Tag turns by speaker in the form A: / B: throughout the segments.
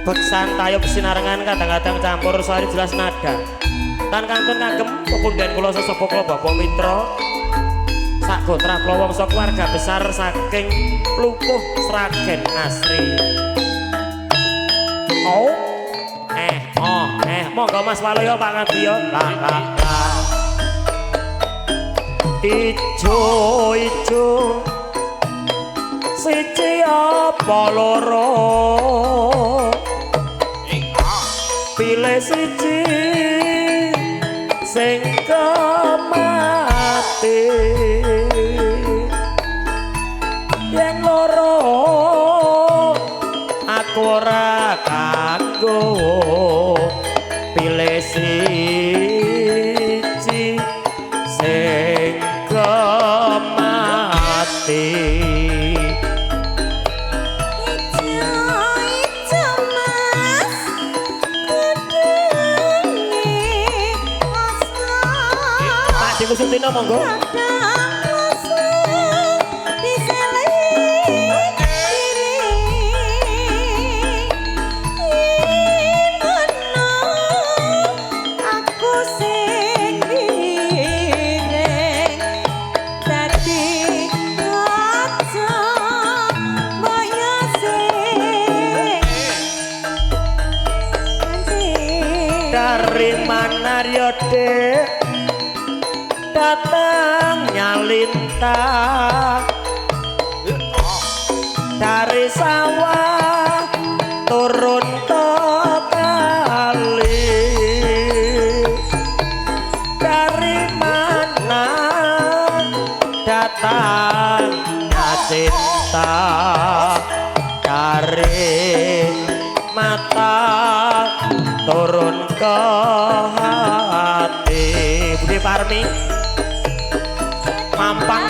A: beksan tayub sinarengan kadang-kadang campur sari jelas nada tan kantun kagem pepundhen kula sesepuh kula Bapak Mitra sak gotra kula wangsa keluarga besar saking Plupuh Sragen Asri. Oh monggo Mas Waluyo Pak Ngadiyo lah ijo siji apa loro pilih siji sing kemati yen loro aku ora kanggo pilih siji sing kemati. Sutina monggo. Dari mana yo Dek datang nyalintang dari sawah turun ke kali dari mana datang cinta dari mata turun ke hati. Budi Parmi mampang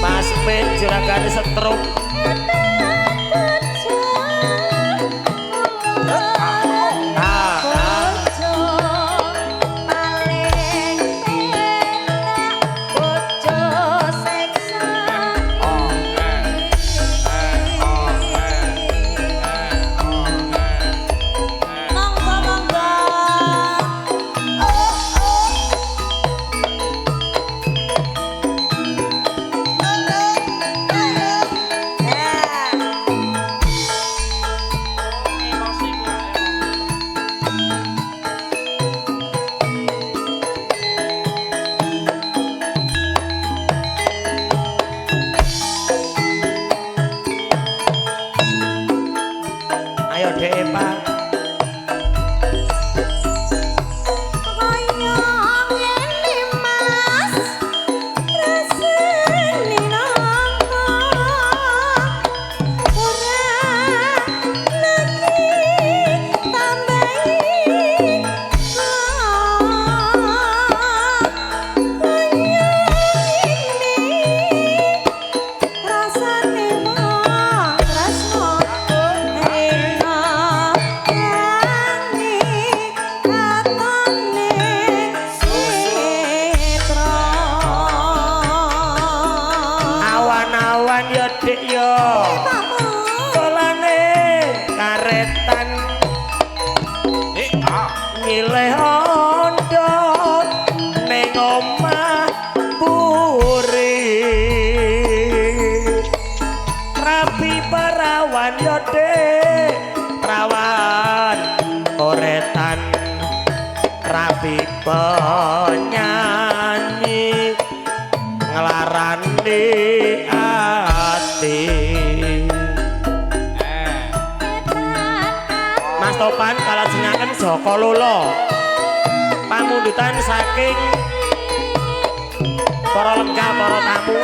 A: Mas Ben juragan setrum milih ondo ning omah puri rapi perawan yo Dek perawan oretan rapi penyanyi nglarani ati Mas Topan kalajengaken Joko Lolo pamundutan saking para lenggah para tamu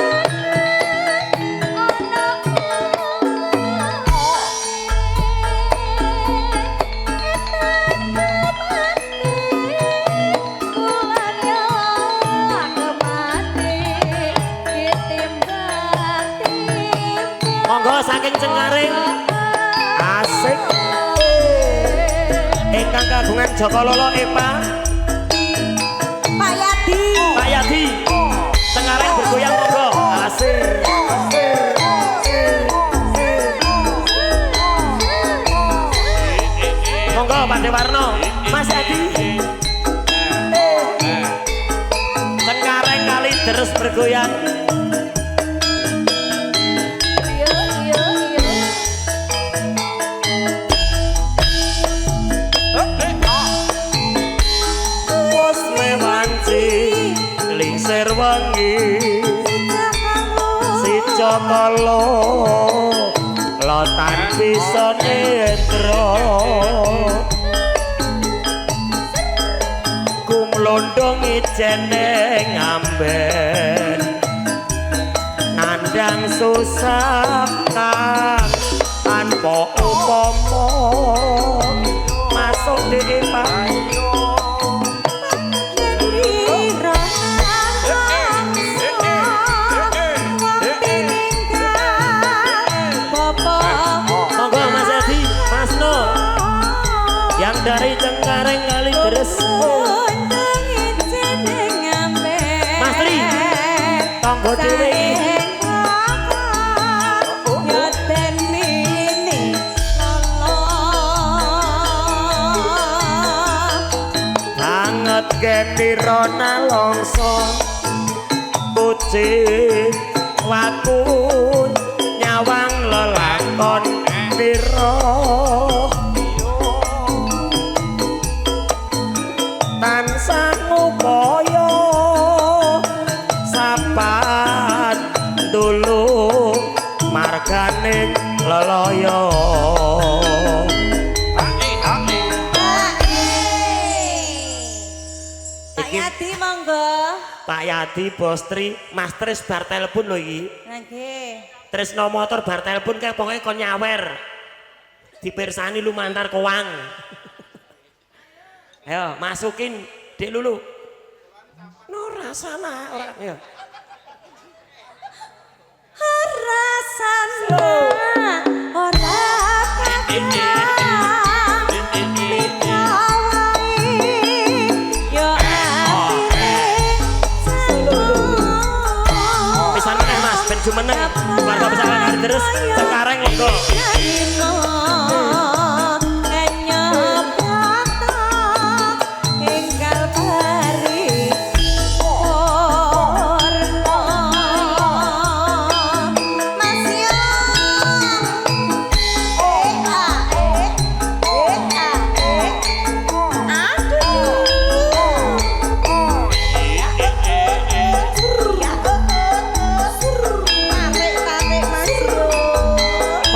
A: monggo saking Cengaring asik ingkang kagungan Joko Lolo Epa Pak Yadi Tenggareng bergoyang monggo asik monggo Pak Dewarno Mas Yadi Tenggareng kali terus bergoyang lingsir wengi si Jokolo lotan bisa netro kumlondong ijeneng amben nandang susah kang tanpa upama masuk di payo dari Cengkareng kali terus Mas Tri tonggo dewe banget geni rona longso kucing waku nyawang lelakon niro tansah ngupaya sapan dulu marganing lelaya
B: Pak Yadi monggo
A: Pak Yadi Bos Tri Mas Tris bar telepon lho iki
B: nggih
A: Tresno motor bar telepon kayak pokoknya kon nyawer dipirsani lumantar kowang ayo masukin Dek Lulu no rasana ora ya
B: rasana ora pisan meneh Mas ben jumeneng keluarga besar kali terus Cengkareng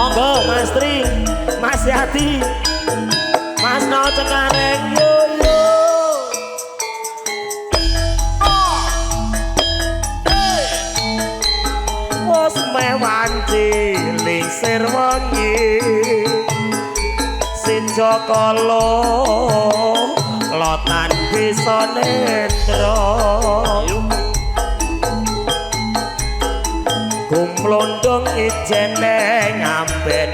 B: monggo Mas Tri, Mas Yati, Mas No Cengkareng yo yo. Wes mewanci lingsir wengi si Jokolo lotan bisa netro kumlondong ijeneng amben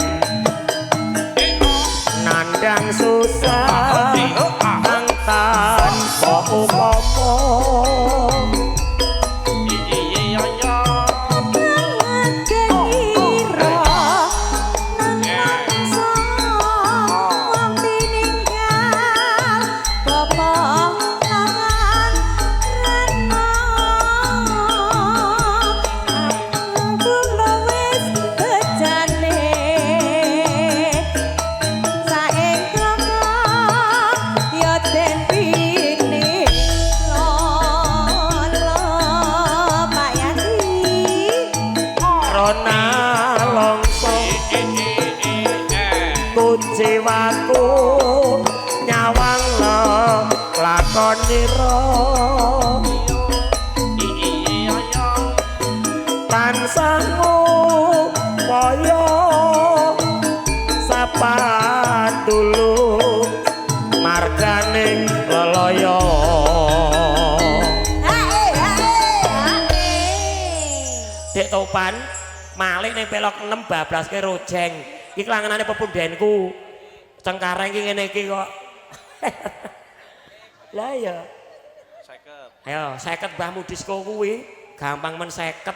B: nandang susah kang tanpa upama jiwaku nyawang lo lakon niro tansahmu koyo sapa dulu marganing lelaya Dek Topan malih ning pelok 6 bablaske rojeng iki langenane pepundenku Cengkareng iki ngene iki kok Lah ya.
C: 50.
B: Ayo 50 mbahmu disko kuwi gampang men 50.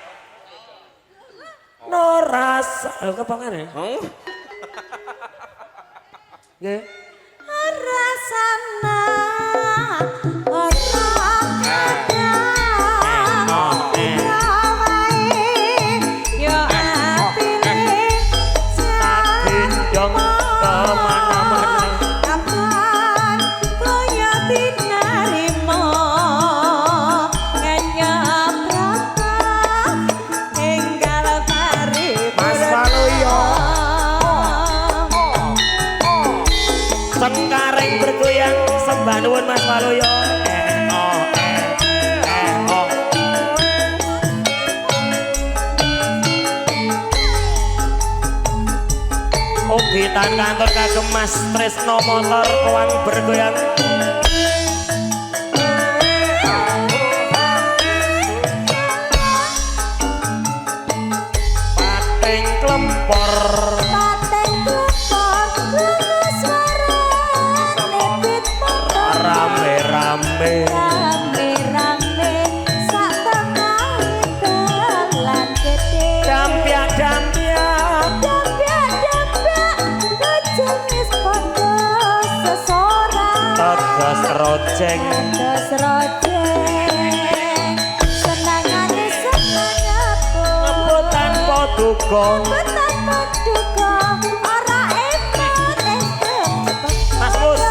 B: Noras, lho kepangane. Nggih.
D: Rasana
B: Cengkareng bergoyang sembah nuwun Mas Waluyo. Obitan kantor kagem Mas Tresno motor koang bergoyang. Pateng klempor. Rame-rame
D: sak tengah dalan gede
B: Dampyak-dampyak
D: jenis padha sesorang
B: Tegas rojeng
D: senangane senangaku
B: Ngebutan poduga
D: ora emot
B: Mas Mus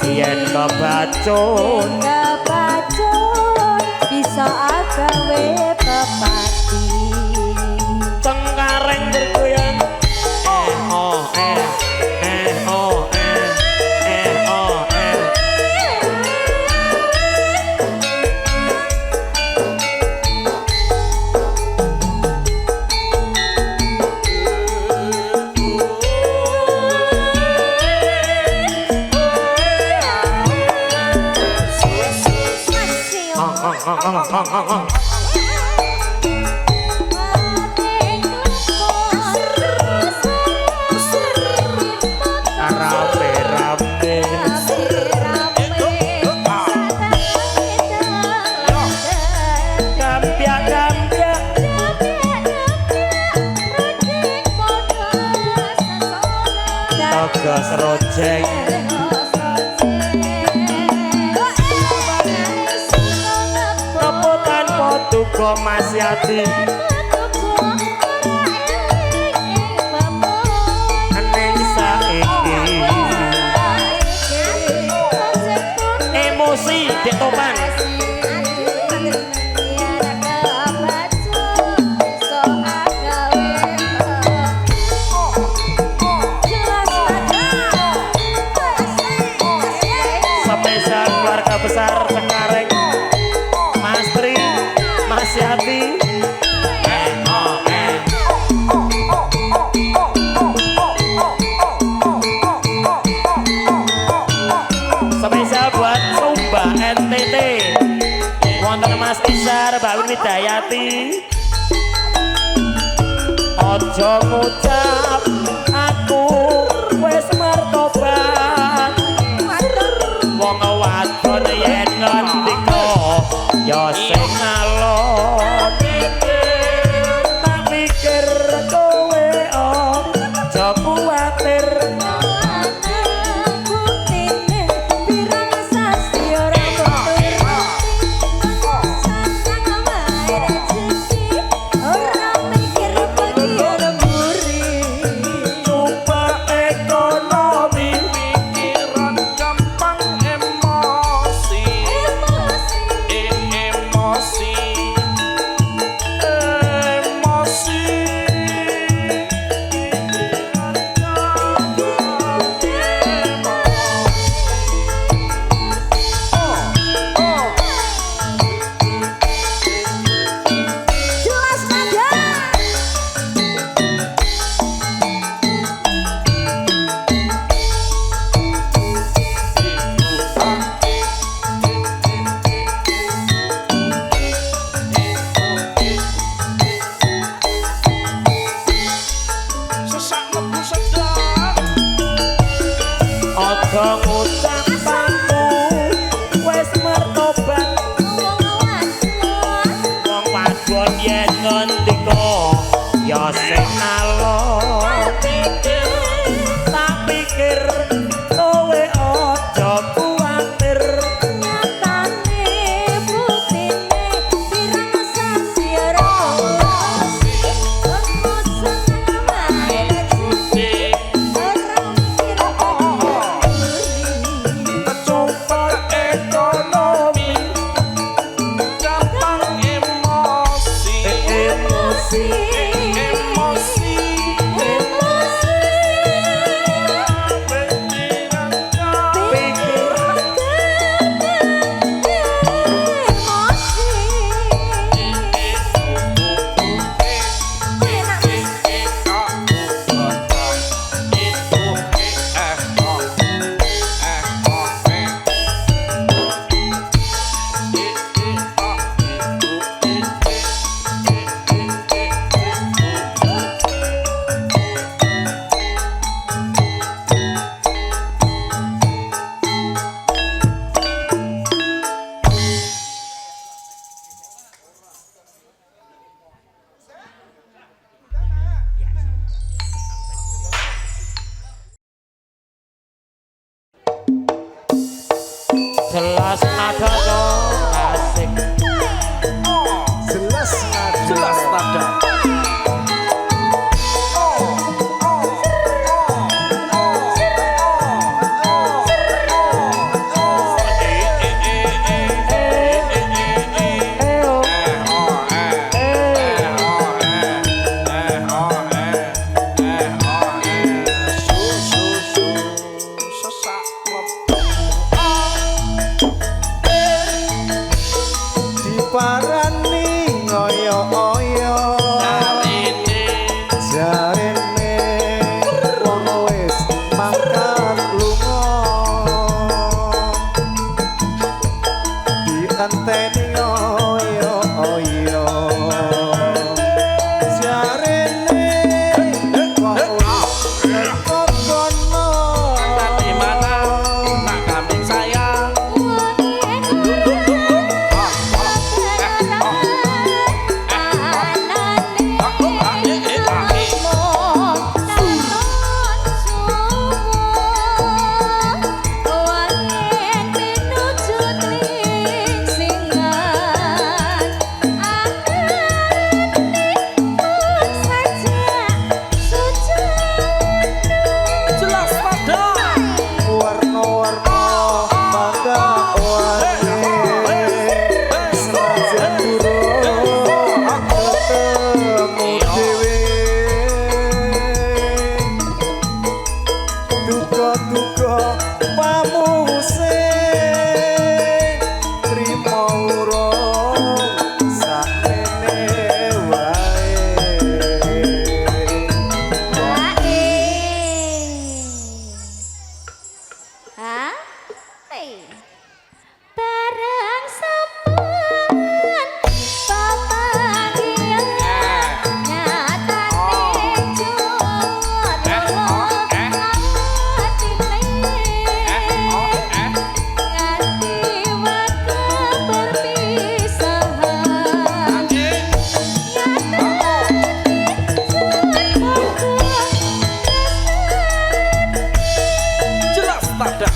B: yen kebacun
D: bisa agawe pepati
B: Cengkareng bergoyang Tegas rojeng Rebutan poduga Mas Yati Neng saiki emosi dek topan spesial keluarga besar Cengkareng Mas Tri Mas Yati spesial buat Sumba NTT wonten Mas Isar Mbak Widayati ojo ngucap aku wis mertobat wong wadon yen ngendika ya sing alon tak pikir kowe aja kuwatir Aja ngucapku wis mertobat wong padon yen ngendika ya sing alon tak pikir kowe aja kuwatir kecupat ekonomi
C: gampang emosi emosi
B: jelas nada dong asik
C: jelas nada
E: Parani ngoyo-oyo jarene wong wis mangkat lunga dienteni ngoyo-oyo jarene wong wis kono
C: di mana nak kambing saya jelas nada
E: warna-warna bangga warne senajan durung ketemu dhewe duka-duka pamuse trimo urung sakmene wae
D: Barang sampun papanggih nyatane jujur nganti waktu perpisahan
C: jelas nada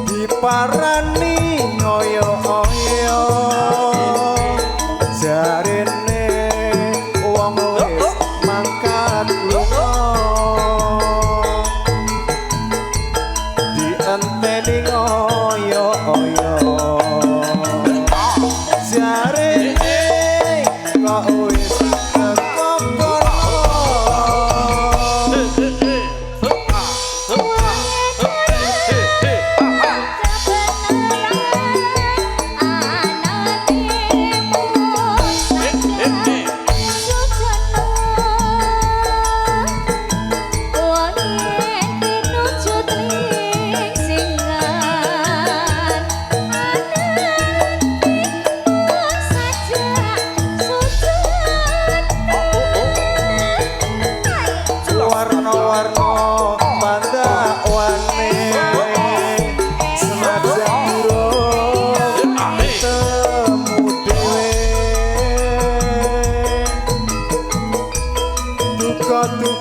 E: diparani ngoyo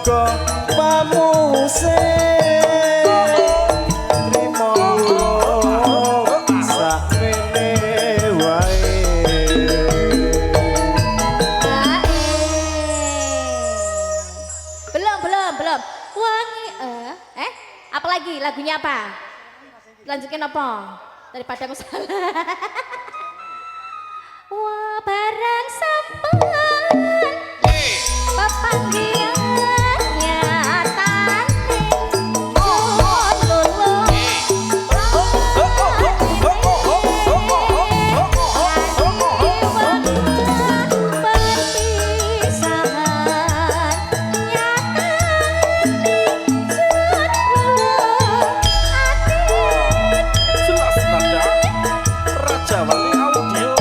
E: duka pamuse trimo urung sakmene wae
D: Belum. Wangi apalagi lagunya apa? Lanjutin apa? Daripada aku salah. Wah, barang sampean pepanggiannya tanteng
C: Jelas nada Raja Wali Audio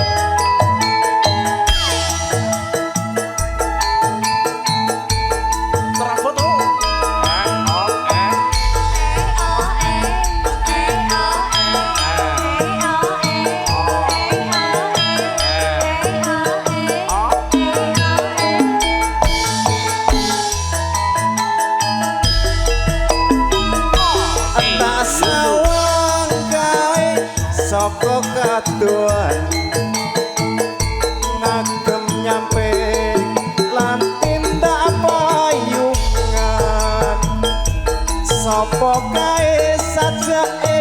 C: Trafoto
E: tak sawang gawe saka kaduan ngagem nyampe lan tindak payungan sapa kae sajake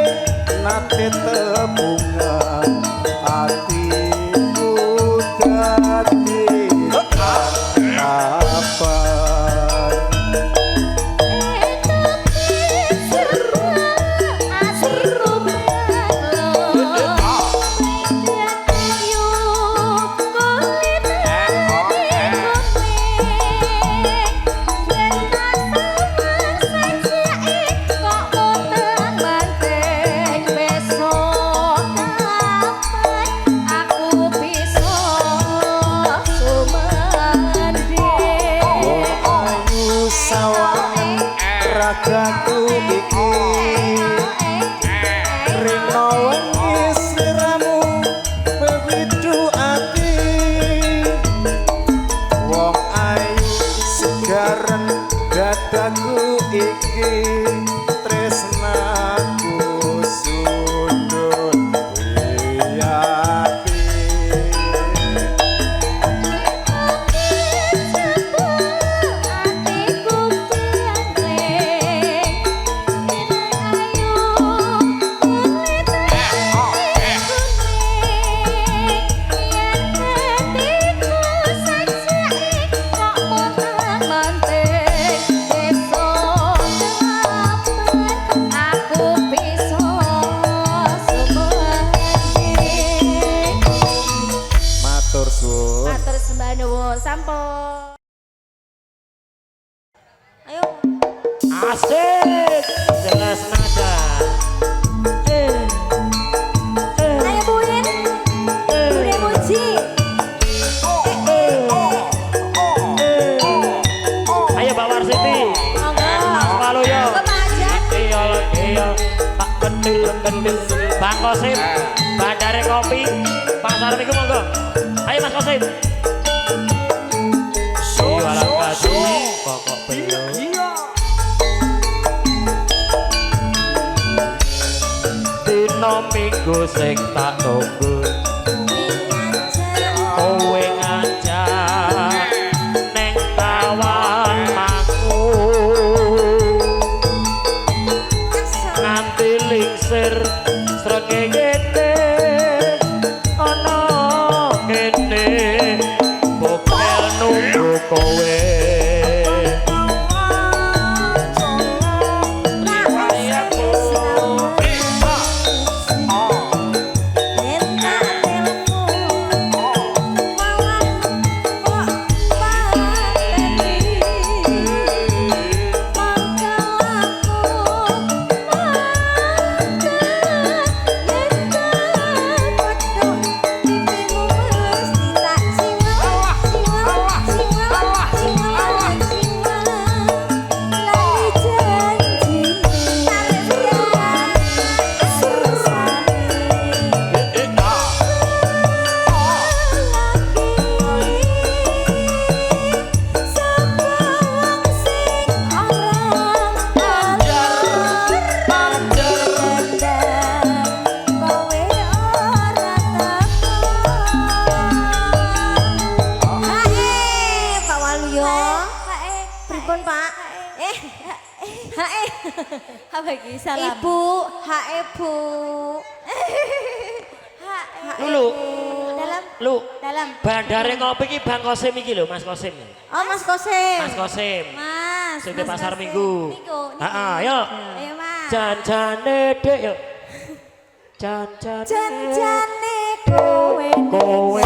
E: nate tebungan atiku dadi apa ragaku iki rino wengi sliramu bewidu ati wong ayu segaren dadaku iki tresnaku sundul wiyati matur suwun
D: Matur sembah nuwun sampun. Ayo.
B: Asik jelas nada.
D: Ayo Buin. Bude muji.
B: Ayo Mbak Warsiti.
D: Monggo.
B: Malu yo.
D: Kemajan.
B: Iya Pak Kendil Bang Kosim Bandare Kopi Pak Sarmi ku monggo. Ayo Mas Kosim. Jualan baju pokok belum. Dino minggu sing tak tunggu kowe ngajak neng kawan aku nganti lingsir srengenge ana kene bopel nunggu kowe
D: Cinta Apa iki salam?
F: Ibu, hak ibu. Hak
A: Lulu.
F: dalam
A: Lu
F: dalam.
A: bandare ngopi iki Bang Kosim iki lho, Mas Kosim.
F: Oh, Mas Kosim.
A: Mas Kosim.
F: Mas.
A: Sing di
F: Mas
A: pasar
F: Kosim.
A: Minggu.
F: Niku.
A: Heeh, yuk.
F: Ayo, Mas.
A: Jan-jane Dek yuk. Jan-jane.
F: Janjane kowe.
A: Kowe.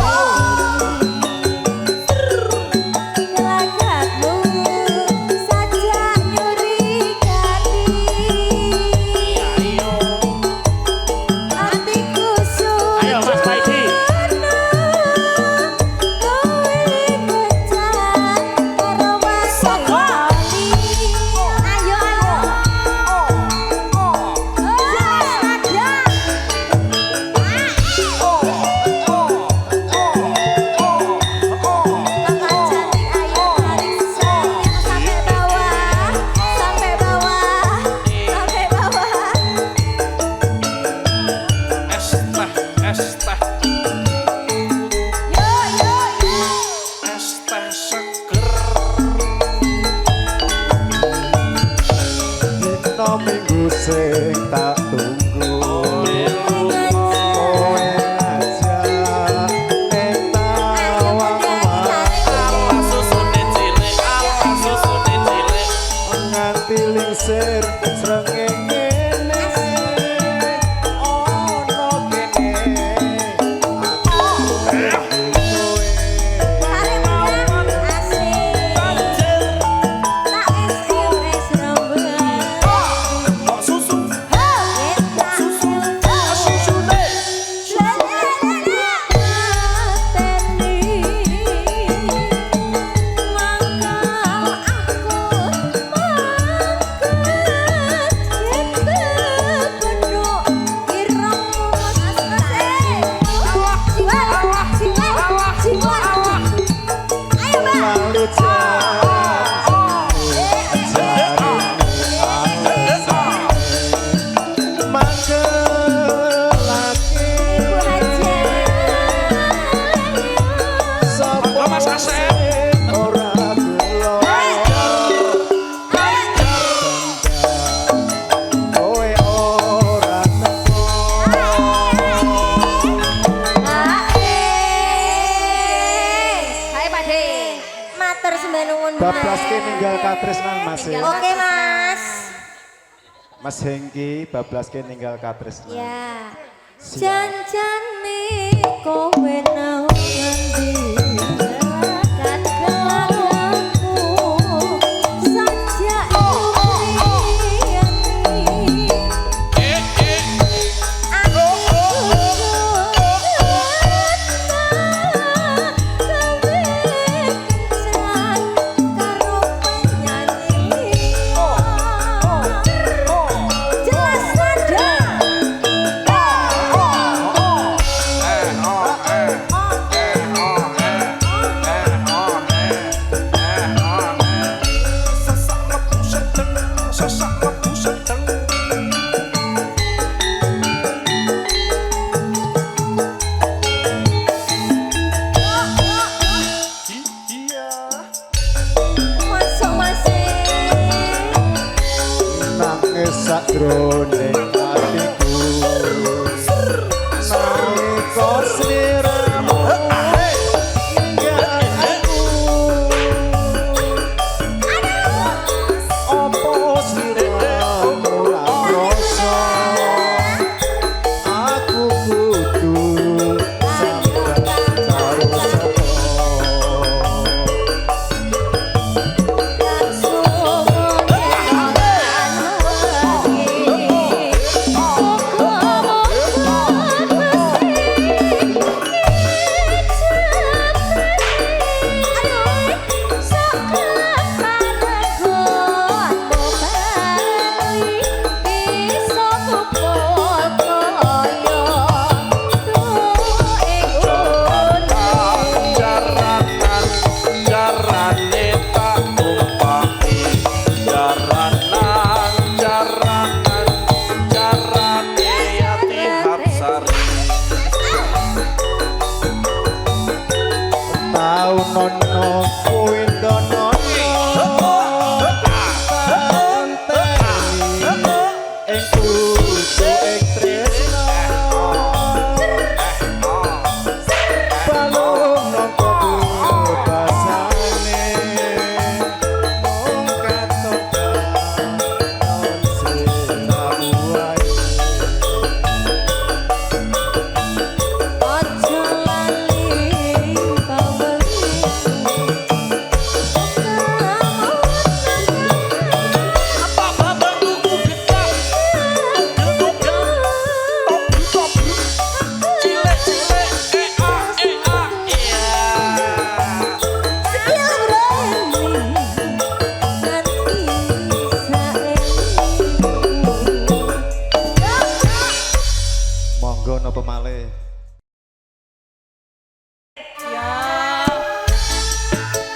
F: Lagakmu saja nyurigani. Hatiku
A: Ayo Mas Paidi.
C: Es teh seger.
E: Dina minggu sing tak tunggu kowe aja
C: Ala susune cilik, ala susune cilik.
E: nganti lingsir srengenge ono kene
C: Kok susu?
E: lalu
C: Monggo Mas Asep.
F: Matur sembah nuwun.
E: bablaske ninggal katresnan Mas
F: Oke, Mas.
E: Mas Hengki bablaske ninggal katresnan
F: Ya.
E: Siap.
F: Janjane kowe nang ngendi? Kan kelakku sajak nyuriani. Aku karo penyanyi. Jelas nada.
C: Sesak lebu sedeng. Iya.
F: Masuk masih.
E: nangis sakjroning atiku nalika sliramu ninggal aku opo sliramu rasa aku kudu sambat karo sapa
C: Jaranan, jarane tak tumpaki. Jaranan, jarane Yati Hapsari.
E: tau nono kuwi dono tenteni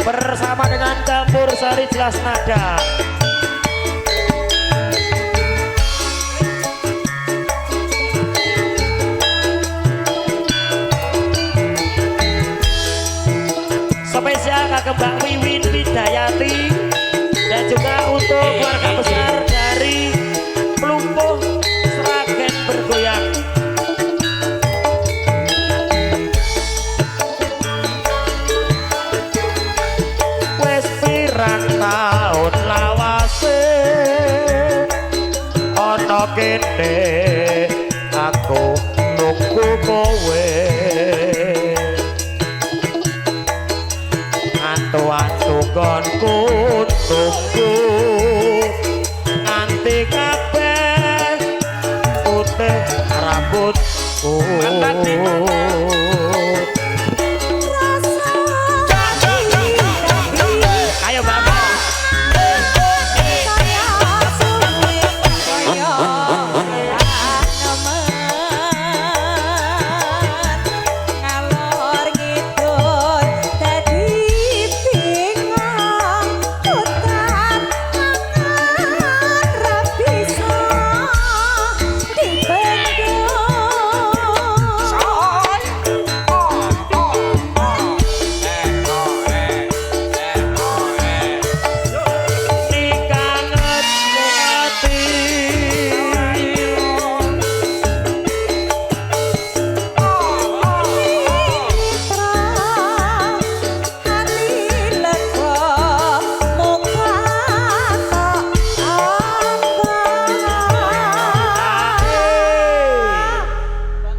A: bersama dengan campur sari jelas nada. Spesial kagem Mbak Wiwin Widayati dan juga untuk keluarga besar dari Pelumpuh Sragen Bergoyang. Wes pirang taun lawase ana kene aku nunggu kowe. Antu-antu konku tunggu nganti kabeh putih rambutku. Ayo Bapak.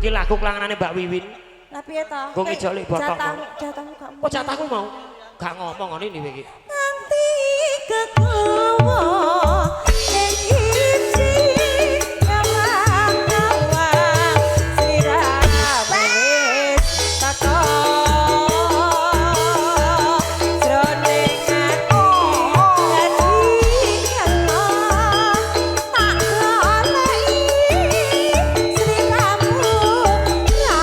A: Lagu kelanganane Mbak Wiwin.
F: Lah piye to?
A: Kok ngijoli botok.
F: Jatahmu gak
A: Oh jatahku mau gak ngomong ngene iki.
F: nanti kekowo ning isi awang-awang sirah wis teko jroning ati dadi kena tak goleki sliramu ra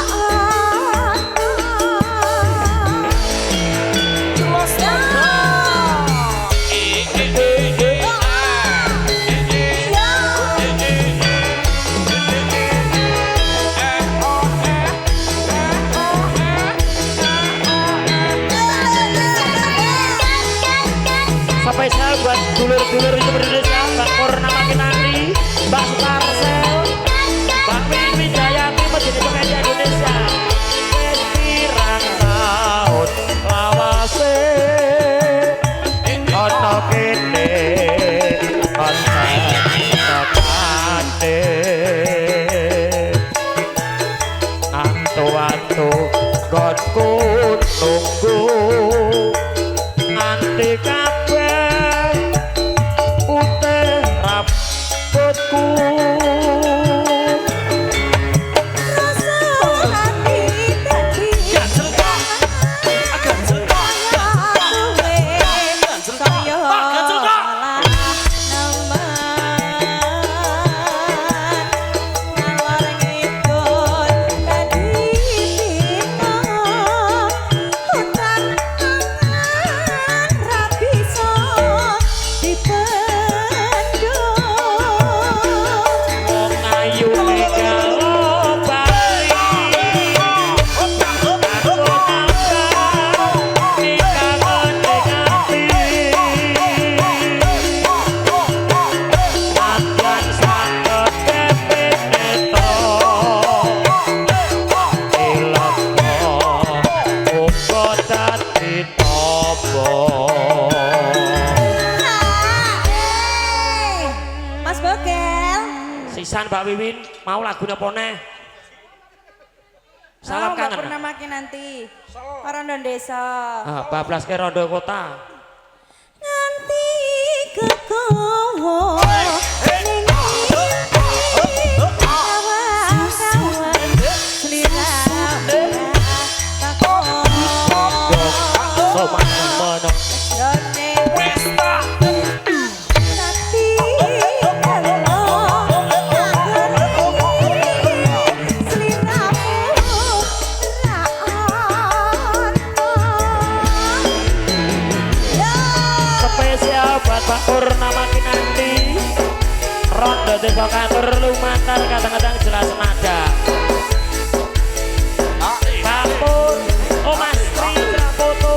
A: Spesial buat dulur-dulur itu Indonesia, Mbak Purnama Kinarti, Mbak Parsel, Mbak Wiwin Widayati menjadi penyanyi Indonesia. Wes pirang taun lawase ana kene ana tekane antu-antu godku tunggu nganti kabeh putih rambutku.
F: rasa hati dadi
C: Gansel Pak. Gansel Pak. Gansel Pak. Gansel Pak.
A: Wong ayu megalo bali aku nambah nikangone ati Adyan sakete peneto iloko uga dadi tobo.
F: Mas Bogel.
A: Sisan Mbak Wiwin mau lagunya poneh. Salam kangen.
F: Purnama Kinarti. Rondo desa.
A: Ah, bablas ke rondo kota.
F: Nganti kekowo ning awang-awang sliramu teko
A: Soman mono.
F: jroning
C: Pesta.
F: ati kelo sliramu ra ono
A: Bapak Purnama Kinanti Rondo Desa Kantor lumantar kadang-kadang jelas nada Bapak Oh Mas Tri Prapoto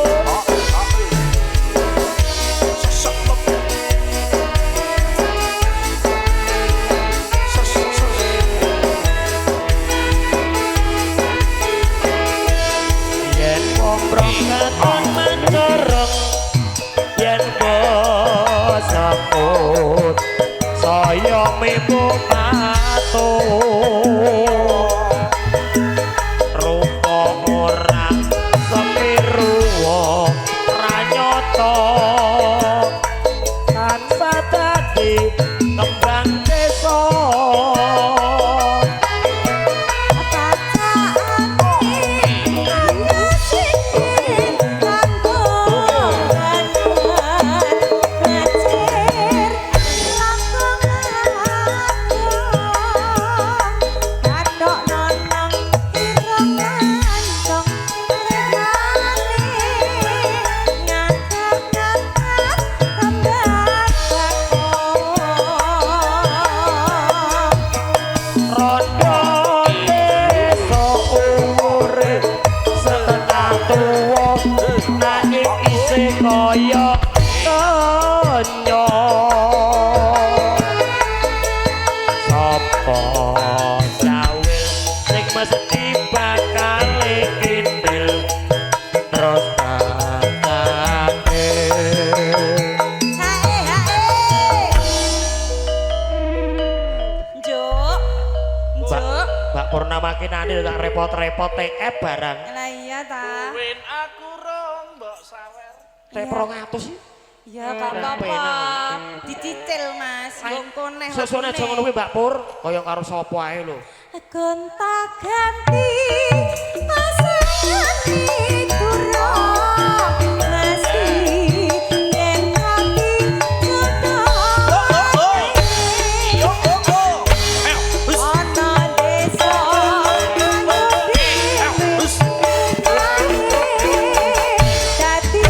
A: Yen komprong katon mancorong Yen bosakut saya mimu patut rupa ora sepiruwa ranyata tansah dadi kembang desa kaya donya sapa jawil sing mesti bakal kindil terus tatake
F: Njuk.
A: Mbak Purnama Kinani tak repot-repot TF barang
F: Lah iya ta.
C: Win aku rong mbok sawer.
A: TF 200 sih
F: Ya gak apa-apa. Dicicil Mas. Ngko neh.
A: susune aja ngono kuwi Mbak Pur kaya karo sapa ae lho
F: Gonta ganti pasangane durung masih yen kaki jodoh ana desa dadi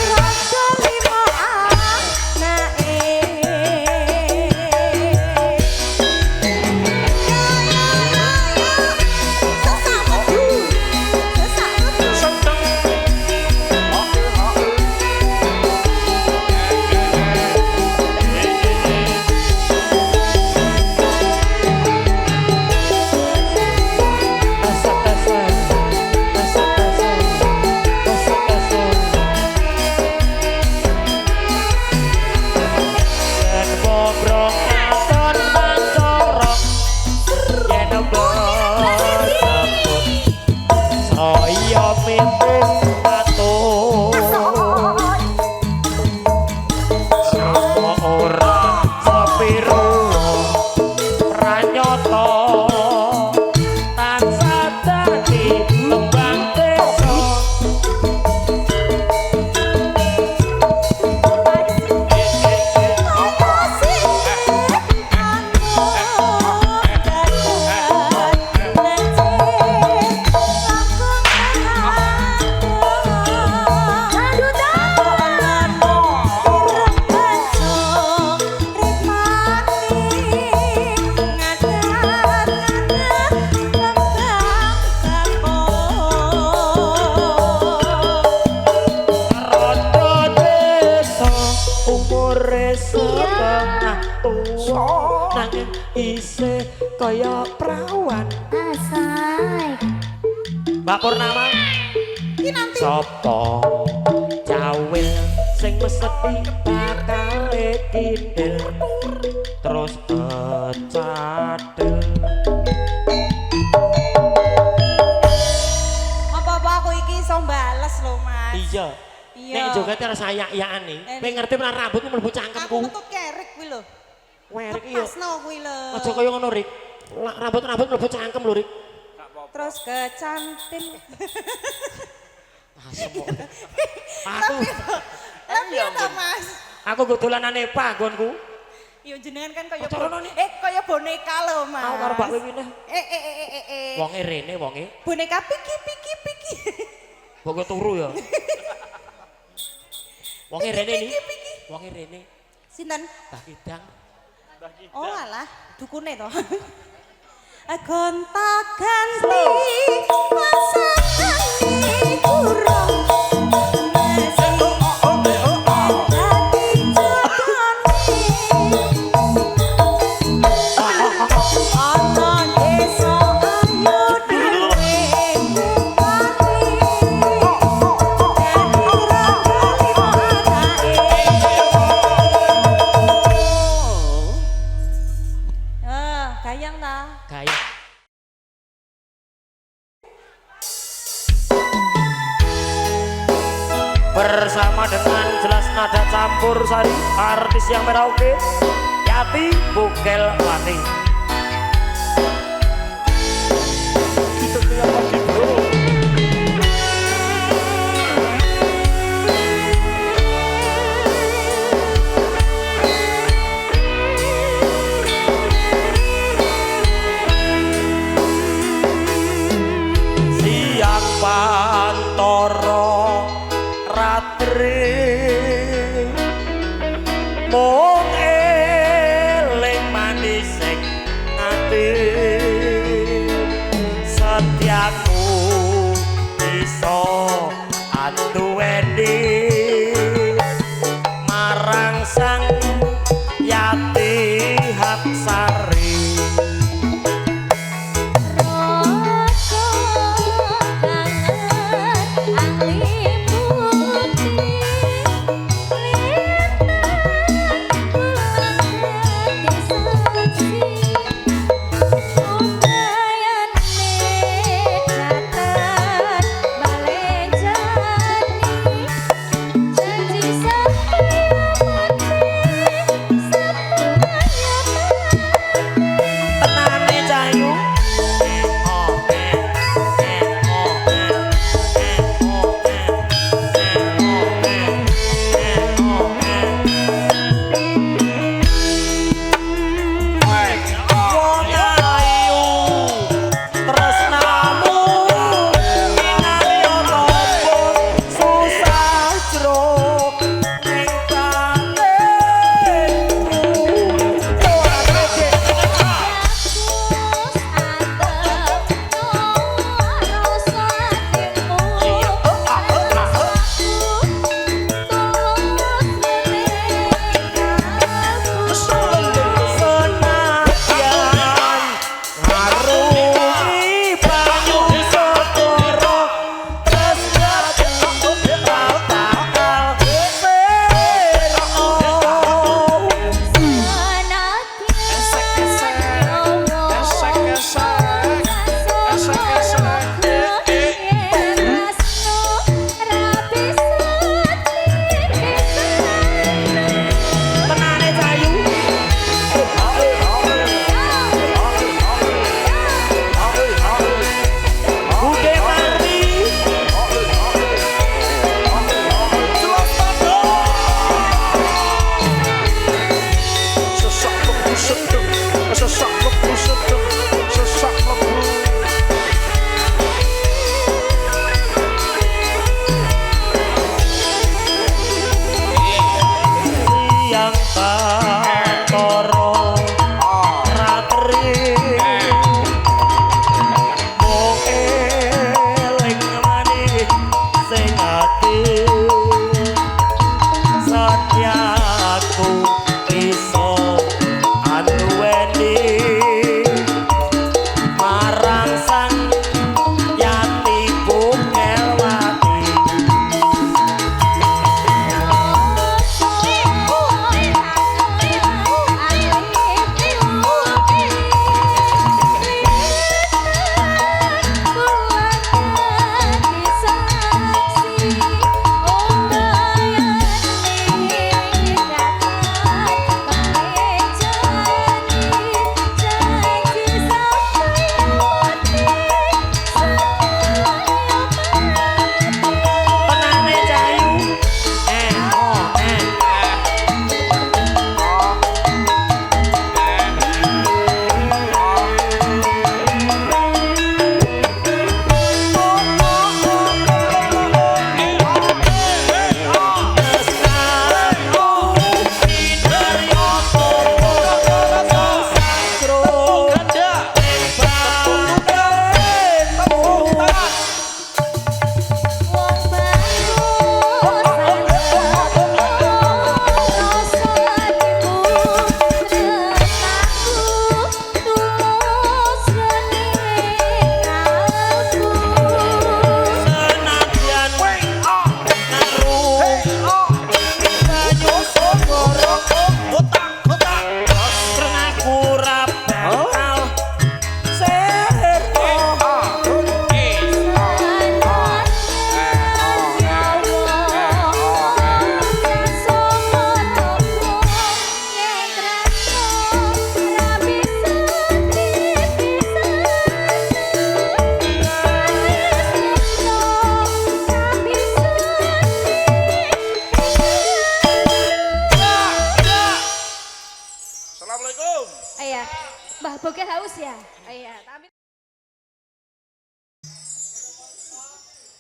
F: raja lima anake
A: nanging isih kaya prawan
D: Asai.
A: Mbak Purnama
F: Kinanti
A: sapa cawil sing mesti bakal kindil terus pecadil
F: apa-apa aku iki iso bales lho Mas.
A: iya
F: Iya.
A: nek joget ora sayak-yakan nih kowe ngerti menawa rambutmu mlebu
F: Aku
A: cangkemku
F: metu kerek kuwi lho.
A: werik iya
F: Pasno kuwi lho.
A: aja kaya ngono Rik rambut-rambut mlebu cangkem lho Rik
F: Terus kecantin.
A: aku
F: Tapi ta Mas.
A: aku go dolanane panggonku
F: Yo jenengan kan kaya
A: Acara nih.
F: kaya boneka lho Mas.
A: aku karo Mbak Wiwin
F: Wonge
A: rene wonge
F: boneka piki.
A: Bogo turu ya. Wonge rene nih. Wonge rene.
F: Sinten?
A: Mbah Kidang.
F: Oh alah, dukune to. Gonta ganti pasangane kurang. Gayang ta?
A: Gaya. Bersama dengan jelas nada campur sari artis yang merauke Yati Bukel Wati. Kita lihat lagi bro. Siang pantoro ratri mung eling manising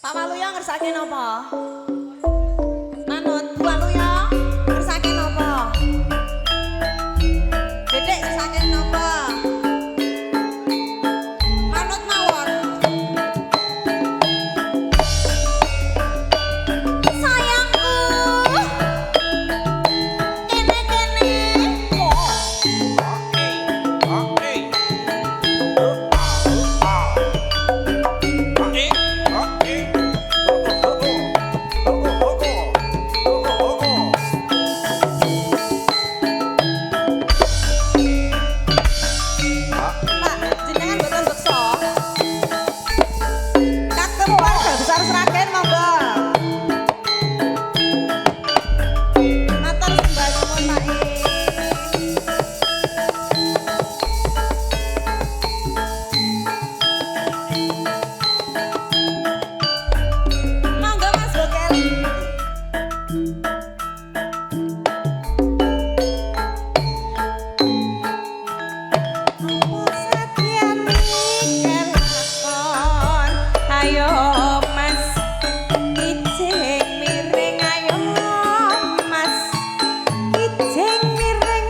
F: Pak Waluyo ngersake napa? Manut Bu Waluyo ngersake napa? Dedek ngersake napa? Manut mawon. Sayangku. Kene-kene. Pak, jenengan boten beksa. Kagem warga besar Sragen monggo. Matur sembah nuwun Pak. Monggo Mas Bokel. Ayo Mas ijing miring ayo Mas ijing miring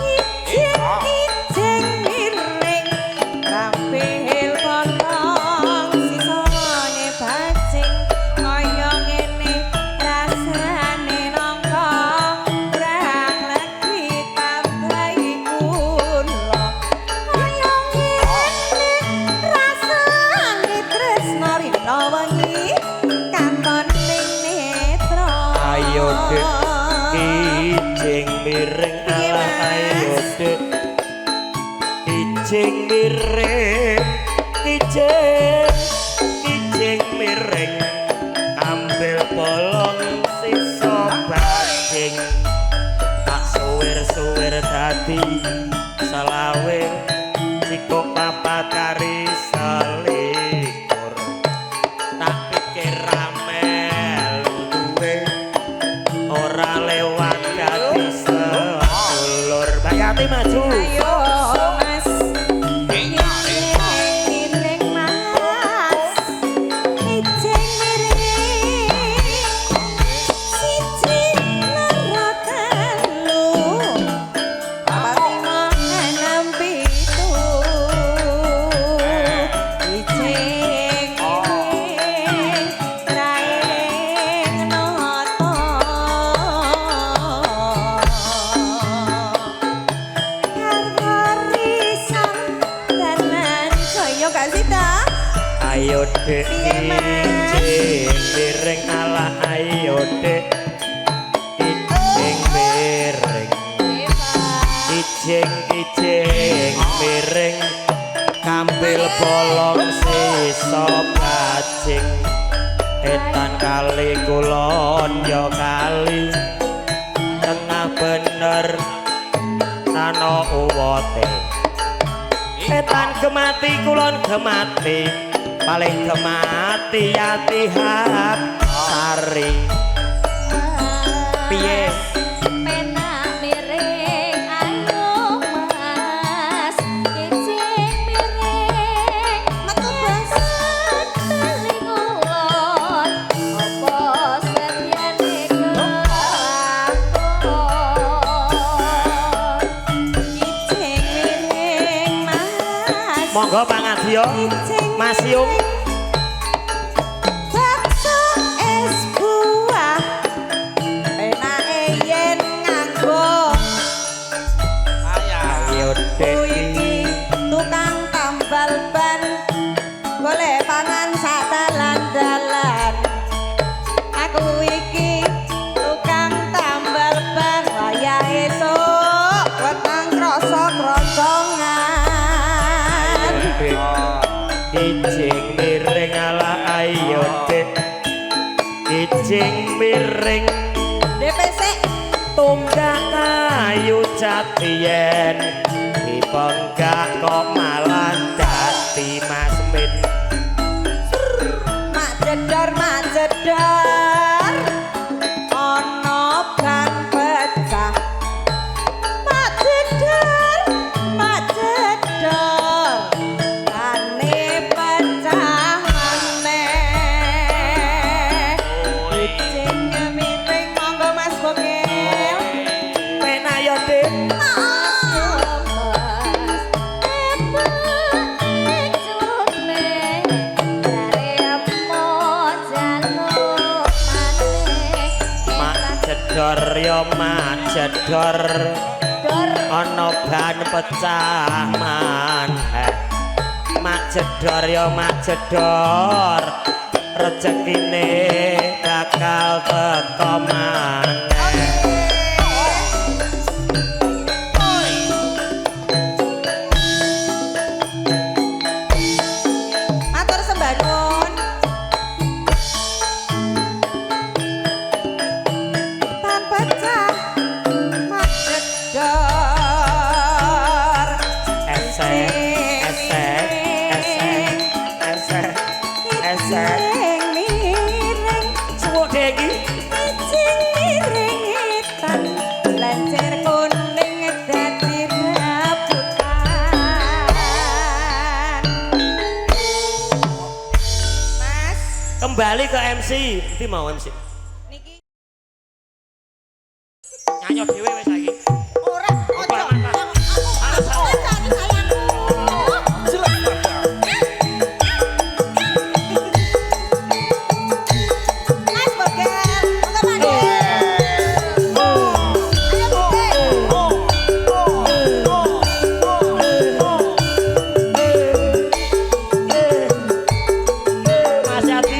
F: ijing miring rampil potong sisane bajing kaya ngene rasane nongkong brang lagi tambahi kula kaya ngene rasane tresno rina wengi kanton ning netra
A: Ayo dek ijing miring ala ayo dek ijing miring ijing miring ambil bolong sisa bajing tak suwir-suwir dadi selawe sikok papat kari selikur tak pikir ramel duwe ora lewat dadi sedulur bayati maju
F: ayo Mas miring Mas ijing miring siji loro telu papat lima enam pitu ijing miring raing noto Karwarisan dalan jaya Kak Sita.
A: ayo dek
F: Piye, Mas?
A: ijing miring ala ayo dek ijing miring ijing miring kambil bolong sisa bajing etan kali kulon yo kali tengah bener tano uwote etan gemati kulon gemati paling gemati yati hat sari piye
D: Penak miring ayo Mas ijing miring
F: Metu Mas.
D: telingon apa setyane kelakon
F: Ijing miring Mas.
A: monggo pangadya Mas Yung
F: Bakso es buah penake yen nganggo
A: ayo dek
F: iki tukang tambal ban golek pangan sak dalan-dalan aku iki tukang tambal ban wayah esuk weteng krasa krosongan
A: ijing miring ala ayo dek ijing miring
F: DPC
A: tunggak kayu jati yen dipenggak kok malah dadi masmin
F: mak jedar ana ban pecah mak jedar ane pecah maneh
A: jedor ya mak jedor ana ban pecah maneh mak jedor ya mak jedor rezekine bakal teko maneh
F: Matur sembah nuwun. Ban pecah mak jedor
A: esek esek esek esek esek
F: sing miring
A: suwuk iki
F: sing miring hitam lancer kuning dadi rebutan. Mas
A: kembali ke MC nanti mau MC
F: niki
A: nyanyo dhewe wis saiki
F: ora ojo aku cari sayangku. Mas Bogel, untuk Pak Ayo Bogel.
A: Mas Yati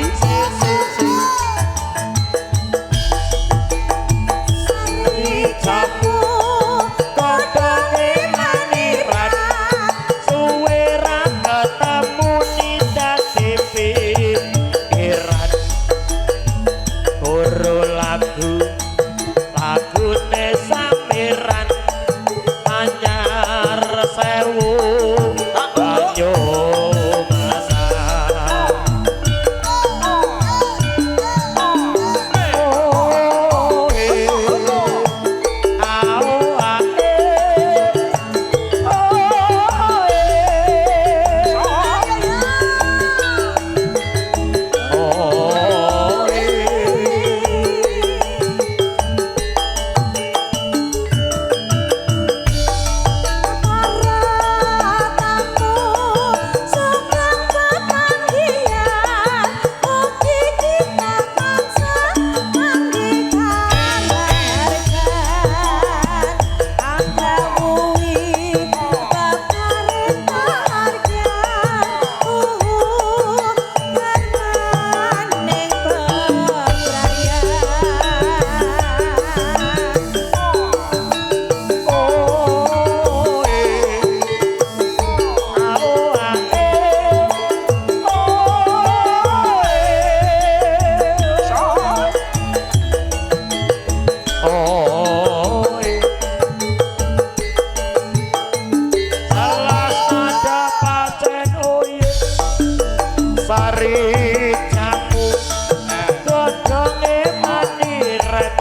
F: Jamu kodone maniran
A: suwe ra ketemu nindak pikiran guru lagune samiran anyar sewu banyu masak Sari jamu godhonge maniran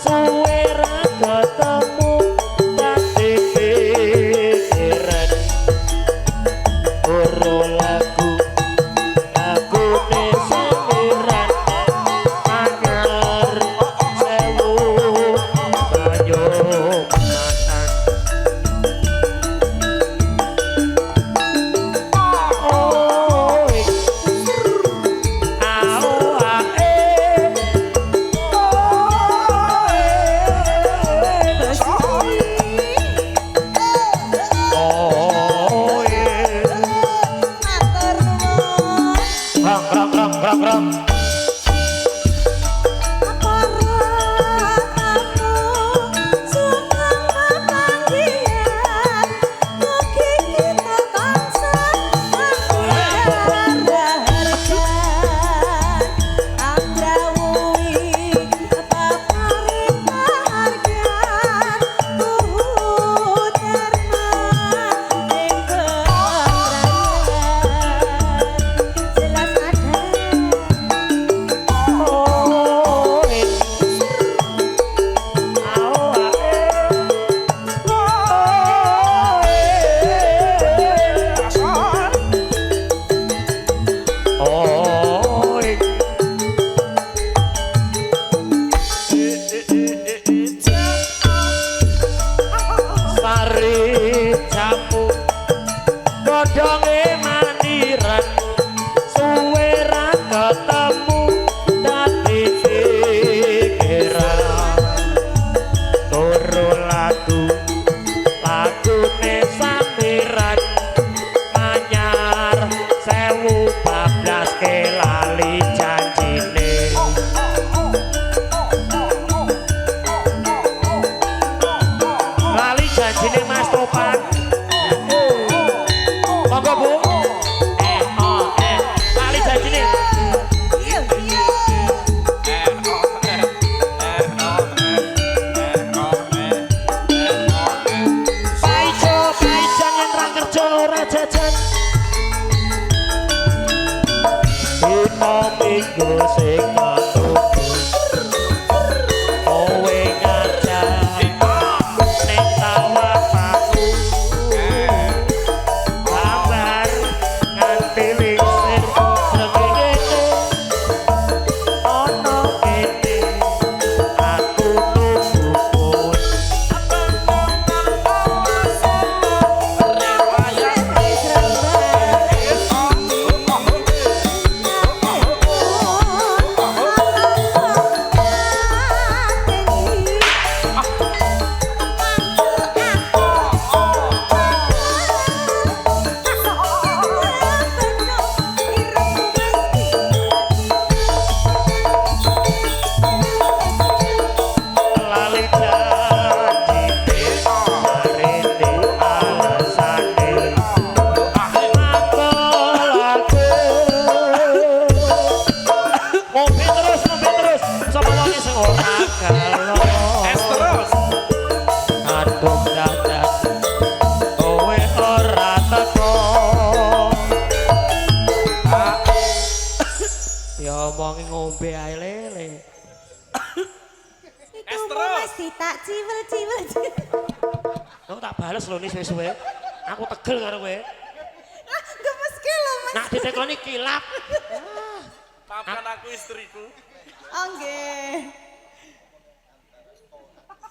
A: suwe ra ketemu dadi pikiran guru lagune samiran anyar sewu banyu masak Rong rong
F: Jelas ada
A: jajan dina minggu sing katunggu kowe ngajak ning tawapaku gambar nganti lingsir srengenge ana kene aku tunggu kowe lali janji marene alasane aku ngombe terus sapa wonge sing ora galo
C: Es terus.
A: aduh dadak kowe ora teko ya omongi ngombe ae lele
F: Itu mesti tak ciwil-ciwil.
A: aku tak bales lho nih suwe-suwe aku tegel karo kowe
F: Lah, gemeske lho, Mas.
A: nak ditekoni kilap
C: Maafkan aku istriku.
F: Oh, nggih.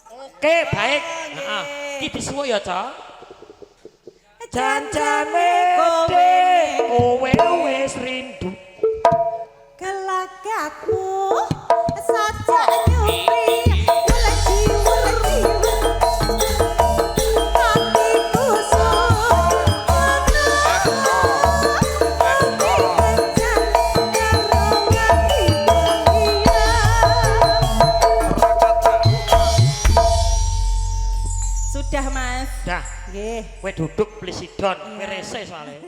A: oke baik heeh iki disuwuk ya Cok jancane kowe wis rindu
F: Gelagakmu sajak nyupri wulaji hatiku Sudah Mas.
A: dah
F: Nggih.
A: kowe duduk plesidon kowe rese soalnya